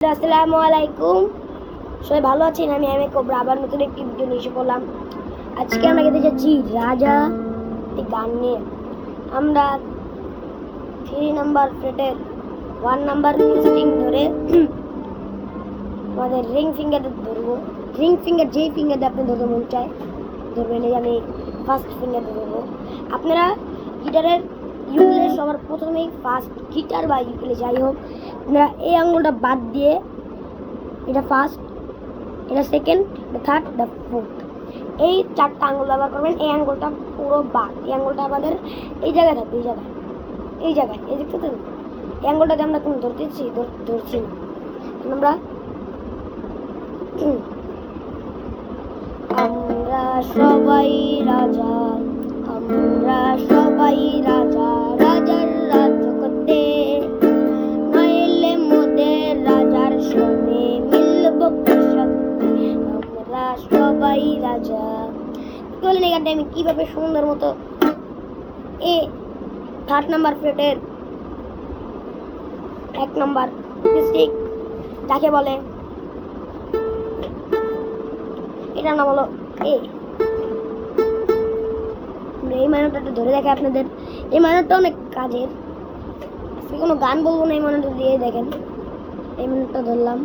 আসসালামু আলাইকুম, সবাই ভালো আছেন? আমি এম এ কোবরা আবার নতুন একটি ভিডিও নিয়ে এসে পড়লাম। আজকে আমরা খেতে যাচ্ছি রাজা একটি গান নিয়ে। আমরা 3 নাম্বার ফ্রেটের 1 নাম্বার স্ট্রিং ধরে আমাদের রিং ফিঙ্গার ধরবো। রিং ফিঙ্গার যেই ফিঙ্গার দিয়ে আপনি ধরতে মন চায় ধরবেন। এই আমি ফার্স্ট ফিঙ্গার ধরবো। আপনারা গিটারের ইউকেলের সবার প্রথমেই ফার্স্ট গিটার বা ইউকেলে যাই হোক, আপনারা এই আঙুলটা বাদ দিয়ে এটা ফার্স্ট, এটা সেকেন্ড, এটা থার্ড, এটা ফোর্থ, এই 4টা আঙুল ব্যবহার করবেন। এই আঙুলটা পুরো বাদ, এই আঙুলটা আমাদের এই জায়গায় থাকবে, এই জায়গায় এই দেখতে। এই আঙুলটাতে আমরা কোনো ধরছি না। আমরা আমরা সবাই রাজা, আমরা সবাই রাজা, রাজার রাজ্য করতে নইলে মোদের রাজার সঙ্গে মিলব সত্যি। আমরা সবাই রাজা। বলেন এই গানটা আমি কিভাবে সুন্দর মতো এ 3 নাম্বার ফ্রেটের 1 নাম্বার স্টিক যাকে বলে, এটার নাম হলো এ। এই মাইনরটা একটু ধরে দেখে আপনাদের। এই মাইনরটা অনেক কাজের, আজকে কোনো গান বলবো না, এই মাইনরটা দিয়ে দেখেন। এই মাইনরটা ধরলাম,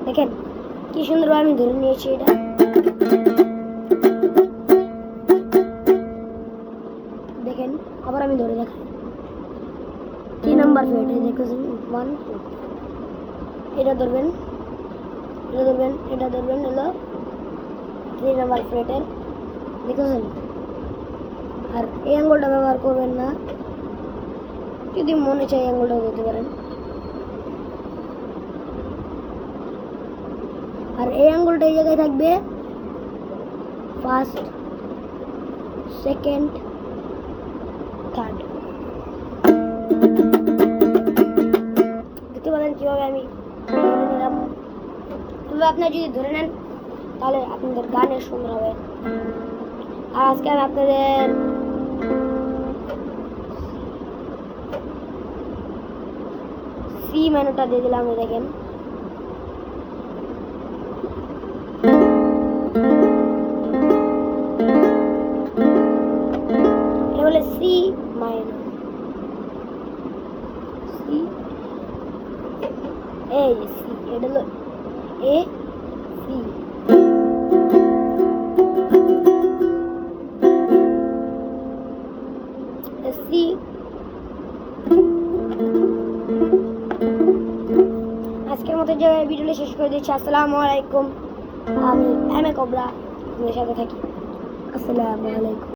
দেখেন কি সুন্দরভাবে আমি ধরে নিয়েছি। এটা দেখেন, আবার আমি ধরে দেখাই। 3 নাম্বার ফ্রেট দেখেছেন, 1 2, এটা ধরবেন, এটা ধরবেন, এটা ধরবেন, হলো 3 নাম্বার ফ্রেটের, দেখেছেন। আর এই আঙ্গুলটা ব্যবহার করবেন না, যদি মনে চায় আঙ্গুলটা দিতে পারেন। আর এই আঙ্গুলটা এই জায়গায় থাকবে ফার্স্ট, সেকেন্ড, থার্ড। দেখতে পারেন কিভাবে আমি ধরে নিলাম। তবে আপনারা যদি ধরে নেন তাহলে আপনাদের গানের সুন্দর হবে। আর আজকে আমি আপনাদের সি মাইনরটা দিয়ে দিলাম। দেখেন এটা বলে সি মাইনর, সি, এই সি, এটা হলো এ সি। সি আজকের মতো জায়গায় ভিডিওটা শেষ করে দিচ্ছি। আসসালামু আলাইকুম, আমি এম এ কোবরা আপনাদের সাথে থাকি। আসসালামু আলাইকুম।